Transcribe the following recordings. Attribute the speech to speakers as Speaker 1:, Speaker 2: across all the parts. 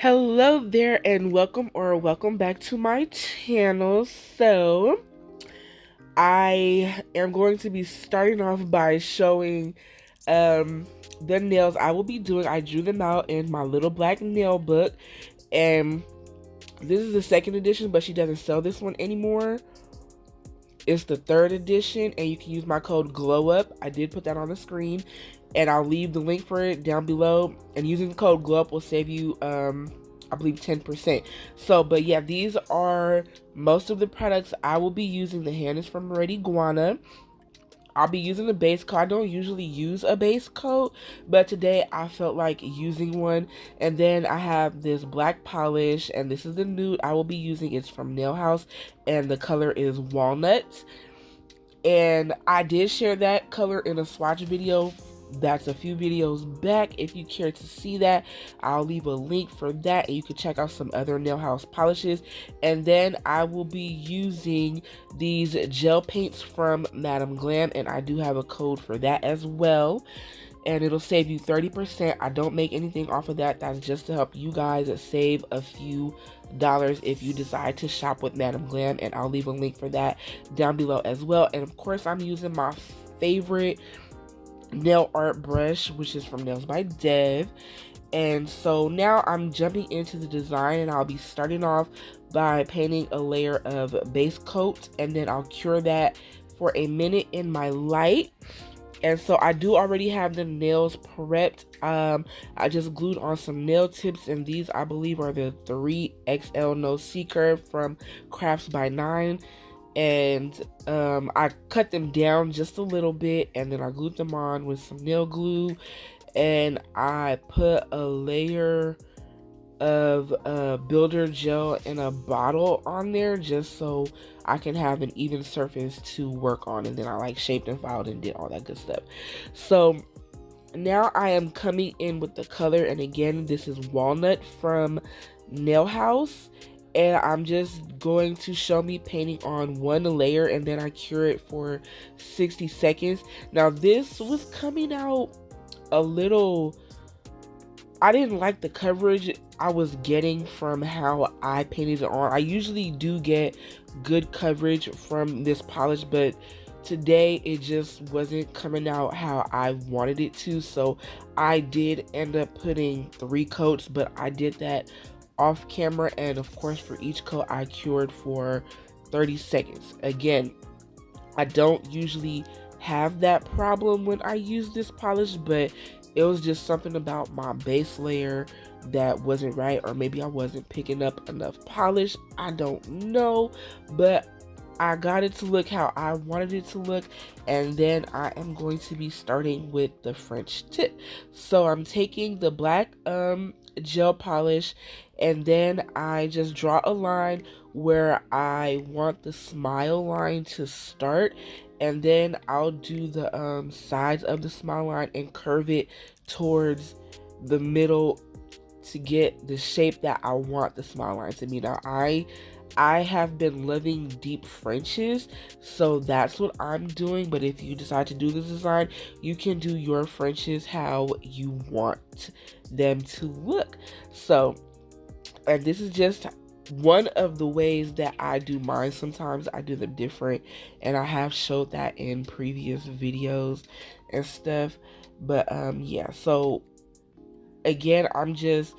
Speaker 1: Hello there and welcome back to my channel. So I am going to be starting off by showing the nails I will be doing. I drew them out in my little black nail book, and this is the second edition, but she doesn't sell this one anymore. It's the third edition, and you can use my code GLOWUP. I did put that on the screen, and I'll leave the link for it down below. And using the code GLOWUP will save you, I believe, 10%. So, but yeah, these are most of the products I will be using. The hand is from Red Iguana. I'll be using the base coat. I don't usually use a base coat, but today I felt like using one. And then I have this black polish, and this is the nude I will be using. It's from Nail House, and the color is Walnut. And I did share that color in a swatch video. That's a few videos back. If you care to see that, I'll leave a link for that, and you can check out some other Nail House polishes. And then I will be using these gel paints from Madam Glam, and I do have a code for that as well, and it'll save you 30%. I don't make anything off of that. That's just to help you guys save a few dollars if you decide to shop with Madam Glam, and I'll leave a link for that down below as well. And of course, I'm using my favorite nail art brush, which is from Nails by Dev. And so now I'm jumping into the design, and I'll be starting off by painting a layer of base coat, and then I'll cure that for a minute in my light. And so I do already have the nails prepped. I just glued on some nail tips, and these I believe are the 3XL No Seeker from Crafts by 9. And I cut them down just a little bit, and then I glued them on with some nail glue, and I put a layer of builder gel in a bottle on there just so I can have an even surface to work on. And then I like shaped and filed and did all that good stuff. So now I am coming in with the color, and again, this is Walnut from Nail House. And I'm just going to show me painting on one layer, and then I cure it for 60 seconds. Now this was coming out a little, I didn't like the coverage I was getting from how I painted it on. I usually do get good coverage from this polish, but today it just wasn't coming out how I wanted it to. So I did end up putting 3 coats, but I did that off camera, and of course for each coat I cured for 30 seconds. Again, I don't usually have that problem when I use this polish, but it was just something about my base layer that wasn't right, or maybe I wasn't picking up enough polish. I don't know, but I got it to look how I wanted it to look. And then I am going to be starting with the French tip. So I'm taking the black gel polish, and then I just draw a line where I want the smile line to start, and then I'll do the sides of the smile line and curve it towards the middle to get the shape that I want the smile line to be. Now I have been loving deep Frenches, so that's what I'm doing. But if you decide to do this design, you can do your Frenches how you want them to look. So, and this is just one of the ways that I do mine. Sometimes I do them different, and I have showed that in previous videos and stuff. But yeah, so again, I'm just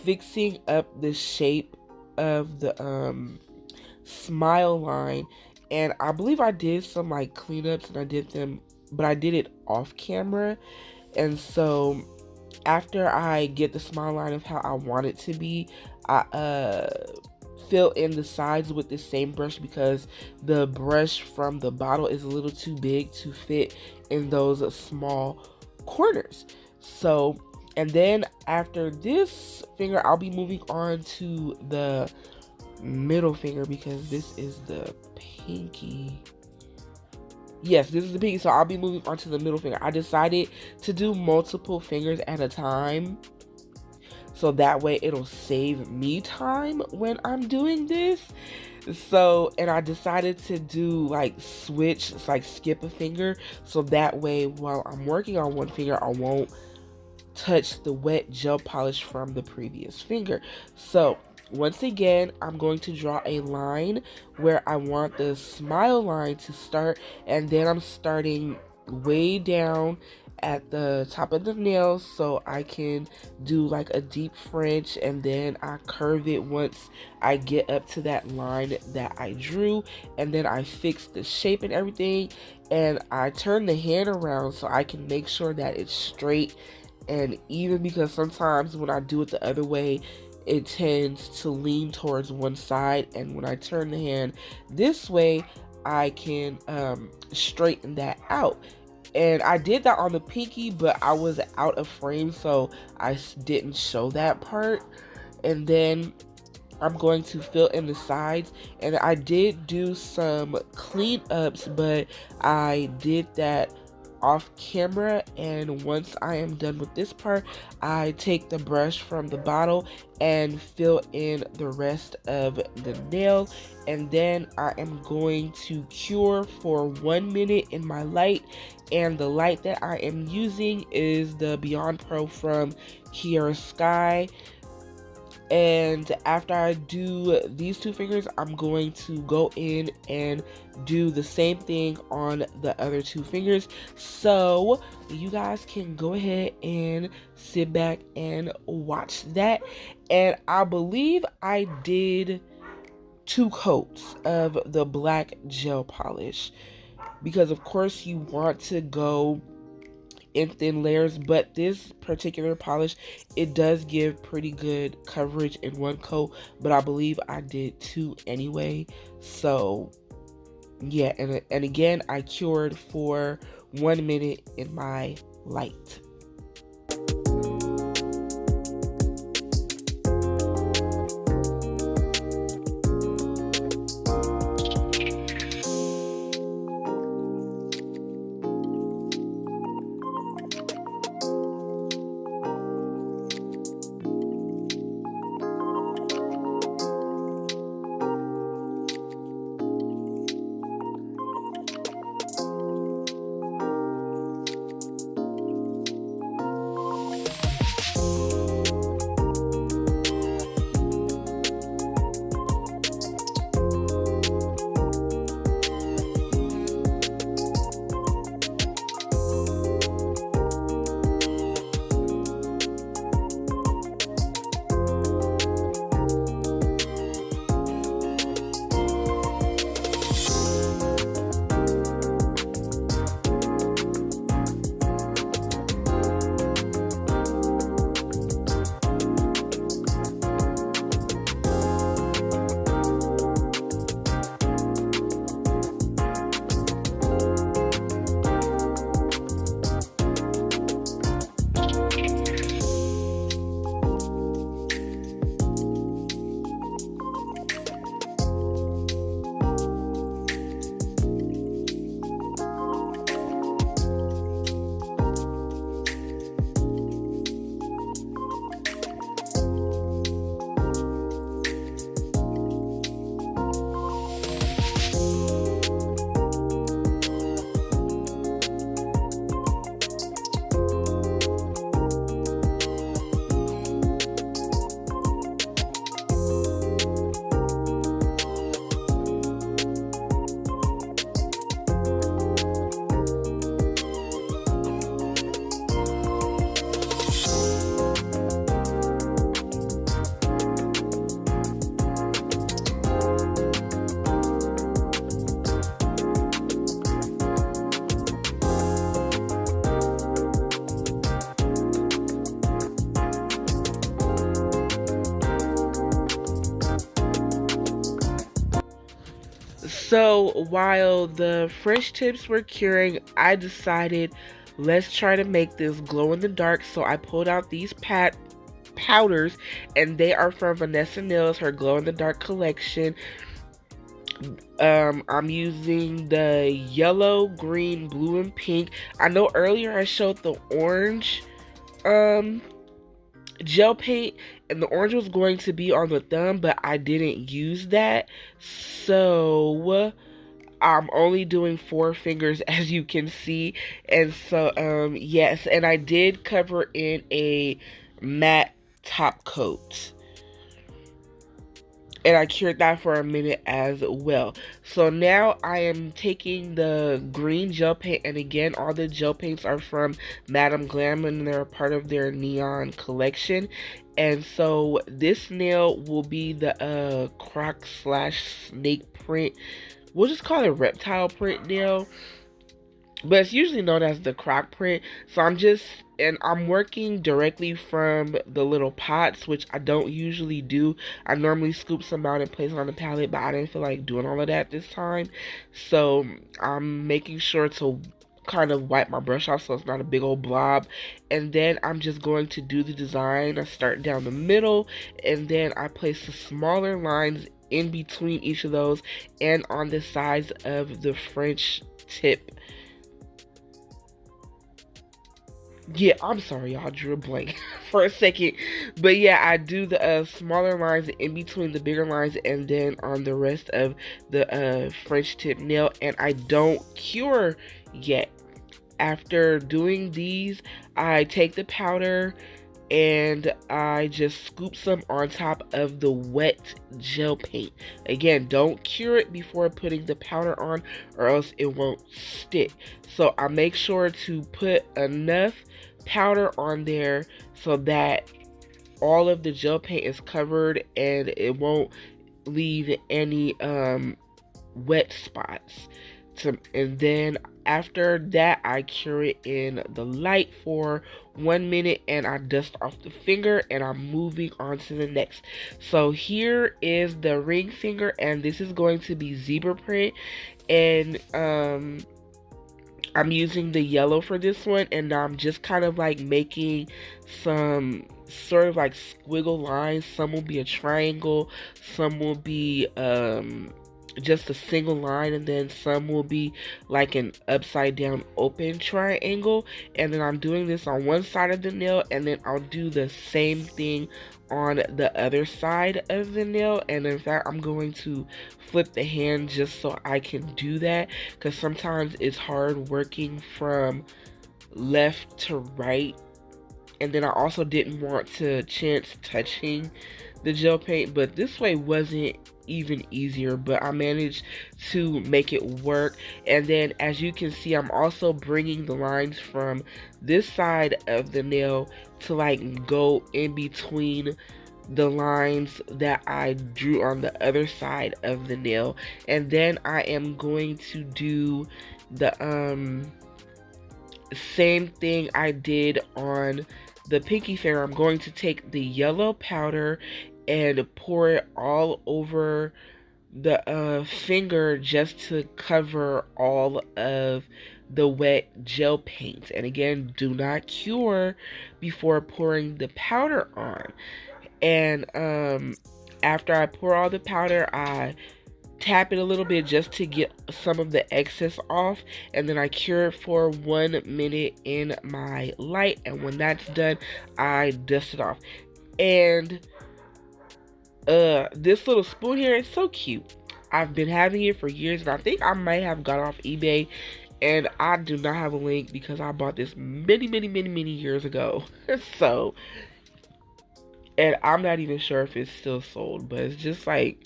Speaker 1: fixing up the shape of the smile line, and I believe I did some like cleanups, and I did them, but I did it off camera. And so after I get the smile line of how I want it to be, I fill in the sides with the same brush, because the brush from the bottle is a little too big to fit in those small corners. So, and then after this finger, I'll be moving on to the middle finger, because this is the pinky. Yes, this is the pinky, so I'll be moving on to the middle finger. I decided to do multiple fingers at a time, so that way it'll save me time when I'm doing this. So, and I decided to do like skip a finger, so that way while I'm working on one finger, I won't touch the wet gel polish from the previous finger. So once again, I'm going to draw a line where I want the smile line to start, and then I'm starting way down at the top of the nail so I can do like a deep French, and then I curve it once I get up to that line that I drew, and then I fix the shape and everything, and I turn the hand around so I can make sure that it's straight and even, because sometimes when I do it the other way it tends to lean towards one side, and when I turn the hand this way I can straighten that out. And I did that on the pinky, but I was out of frame, so I didn't show that part. And then I'm going to fill in the sides, and I did do some cleanups, but I did that off camera. And once I am done with this part, I take the brush from the bottle and fill in the rest of the nail, and then I am going to cure for 1 minute in my light. And the light that I am using is the Beyond Pro from Kiara Sky. And after I do these two fingers, I'm going to go in and do the same thing on the other two fingers. So you guys can go ahead and sit back and watch that. And I believe I did 2 coats of the black gel polish, because of course you want to go in thin layers, but this particular polish, it does give pretty good coverage in 1 coat, but I believe I did 2 anyway. So yeah, and again I cured for 1 minute in my light. So while the French tips were curing, I decided let's try to make this glow in the dark. So I pulled out these powders, and they are from Vanessa Nails, her glow in the dark collection. I'm using the yellow, green, blue, and pink. I know earlier I showed the orange gel paint, and the orange was going to be on the thumb, but I didn't use that. So I'm only doing 4 fingers as you can see. And so yes, and I did cover in a matte top coat. And I cured that for a minute as well. So now I am taking the green gel paint, and again, all the gel paints are from Madame Glam, and they're part of their neon collection. And so this nail will be the croc slash snake print. We'll just call it reptile print nail, but it's usually known as the croc print. So I'm working directly from the little pots, which I don't usually do. I normally scoop some out and place it on the palette, but I didn't feel like doing all of that this time. So I'm making sure to kind of wipe my brush off so it's not a big old blob. And then I'm just going to do the design. I start down the middle, and then I place the smaller lines in between each of those and on the sides of the French tip. Yeah, I'm sorry, y'all, drew a blank for a second. But yeah, I do the smaller lines in between the bigger lines and then on the rest of the French tip nail. And I don't cure yet. After doing these, I take the powder and I just scoop some on top of the wet gel paint. Again, don't cure it before putting the powder on, or else it won't stick. So I make sure to put enough powder on there so that all of the gel paint is covered and it won't leave any wet spots. And then after that, I cure it in the light for 1 minute and I dust off the finger, and I'm moving on to the next. So here is the ring finger, and this is going to be zebra print. And I'm using the yellow for this one, and I'm just kind of like making some sort of like squiggle lines. Some will be a triangle, some will be just a single line, and then some will be like an upside down open triangle. And then I'm doing this on one side of the nail, and then I'll do the same thing on the other side of the nail. And in fact, I'm going to flip the hand just so I can do that, because sometimes it's hard working from left to right. And then I also didn't want to chance touching the gel paint, but this way wasn't even easier, but I managed to make it work. And then as you can see, I'm also bringing the lines from this side of the nail to like go in between the lines that I drew on the other side of the nail. And then I am going to do the same thing I did on the pinky finger. I'm going to take the yellow powder and pour it all over the finger just to cover all of the wet gel paint. And again, do not cure before pouring the powder on. And after I pour all the powder, I tap it a little bit just to get some of the excess off, and then I cure it for 1 minute in my light. And when that's done, I dust it off. And this little spoon here is so cute. I've been having it for years, and I think I might have got off eBay, and I do not have a link because I bought this many years ago. So, and I'm not even sure if it's still sold, but it's just like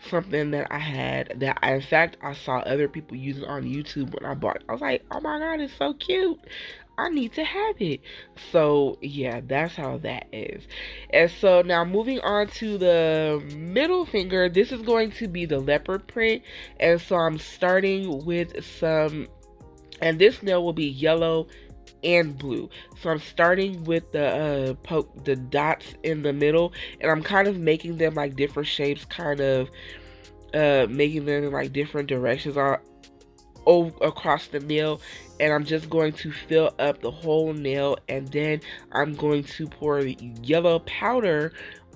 Speaker 1: something that I had that in fact I saw other people using on YouTube when I bought it. I was like, oh my god, it's so cute, I need to have it. So yeah, that's how that is. And so now moving on to the middle finger, this is going to be the leopard print. And so I'm starting with some, and this nail will be yellow and blue. So I'm starting with the the dots in the middle, and I'm kind of making them like different shapes, kind of making them in like different directions across the nail. And I'm just going to fill up the whole nail, and then I'm going to pour yellow powder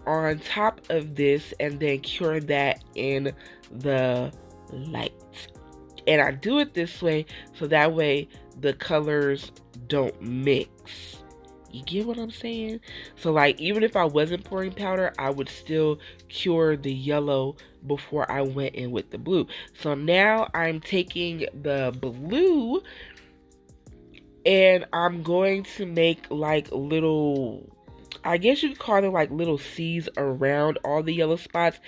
Speaker 1: on top of this and then cure that in the light. And I do it this way so that way the colors don't mix. You get what I'm saying? So like, even if I wasn't pouring powder, I would still cure the yellow before I went in with the blue. So now I'm taking the blue and I'm going to make like little, I guess you could call them like little C's around all the yellow spots.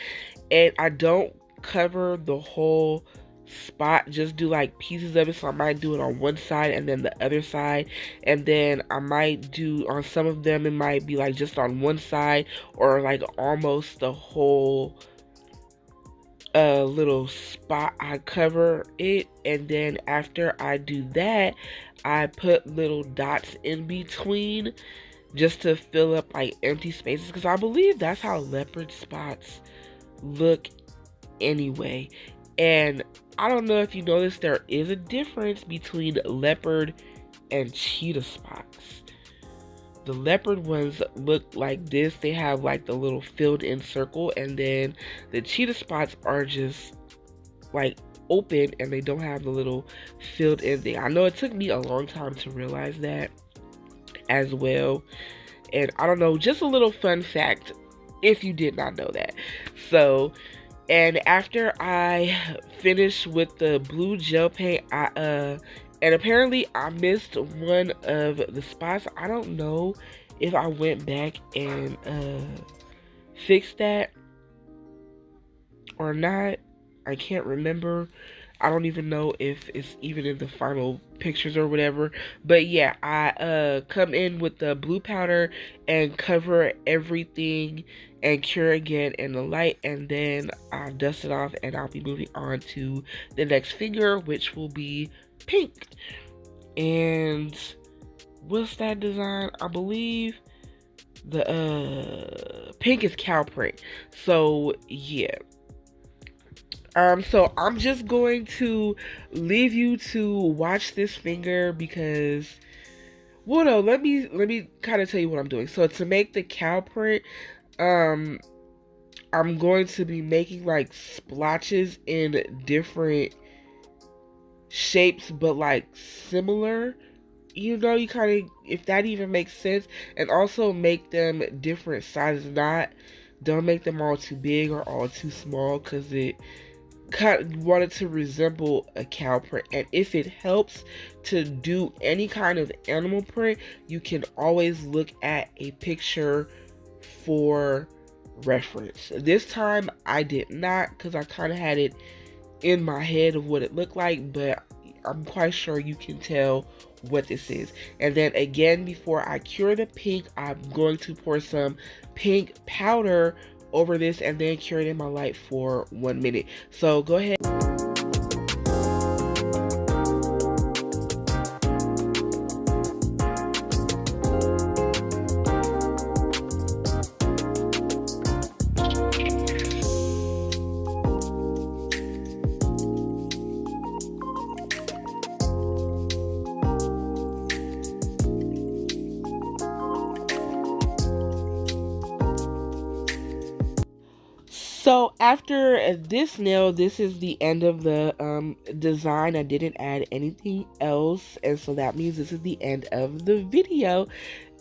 Speaker 1: And I don't cover the whole spot, just do like pieces of it. So I might do it on one side and then the other side, and then I might do on some of them, it might be like just on one side, or like almost the whole little spot I cover it. And then after I do that, I put little dots in between just to fill up like empty spaces, because I believe that's how leopard spots look anyway. And I don't know if you noticed, there is a difference between leopard and cheetah spots. The leopard ones look like this. They have like the little filled in circle, and then the cheetah spots are just like open and they don't have the little filled in thing. I know it took me a long time to realize that as well. And I don't know, just a little fun fact if you did not know that. So, and after I finished with the blue gel paint, and apparently I missed one of the spots. I don't know if I went back and fixed that or not. I can't remember. I don't even know if it's even in the final pictures or whatever. But yeah, I come in with the blue powder and cover everything and cure again in the light, and then I'll dust it off and I'll be moving on to the next finger, which will be pink. And what's that design? I believe the pink is cow print. So yeah. So I'm just going to leave you to watch this finger because, well, no, let me kind of tell you what I'm doing. So to make the cow print, I'm going to be making like splotches in different shapes, but like similar. You know, you kind of, if that even makes sense, and also make them different sizes. Don't make them all too big or all too small, because it kind of wanted to resemble a cow print. And if it helps to do any kind of animal print, you can always look at a picture for reference. This time I did not, because I kind of had it in my head of what it looked like, but I'm quite sure you can tell what this is. And then again, before I cure the pink, I'm going to pour some pink powder over this and then cure it in my light for 1 minute. So go ahead. So after this nail, this is the end of the design. I didn't add anything else, and so that means this is the end of the video.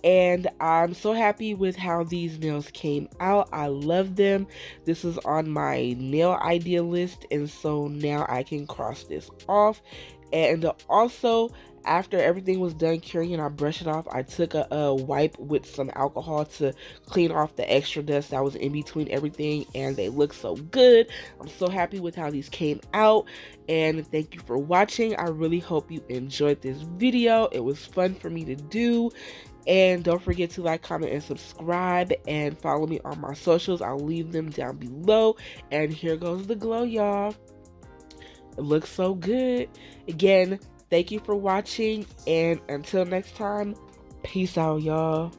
Speaker 1: And I'm so happy with how these nails came out. I love them. This is on my nail idea list, and so now I can cross this off. And also, after everything was done curing and I brushed it off, I took a wipe with some alcohol to clean off the extra dust that was in between everything, and they look so good. I'm so happy with how these came out, and thank you for watching. I really hope you enjoyed this video. It was fun for me to do. And don't forget to like, comment, and subscribe, and follow me on my socials. I'll leave them down below. And here goes the glow, y'all. It looks so good. Again, thank you for watching, and until next time, peace out, y'all.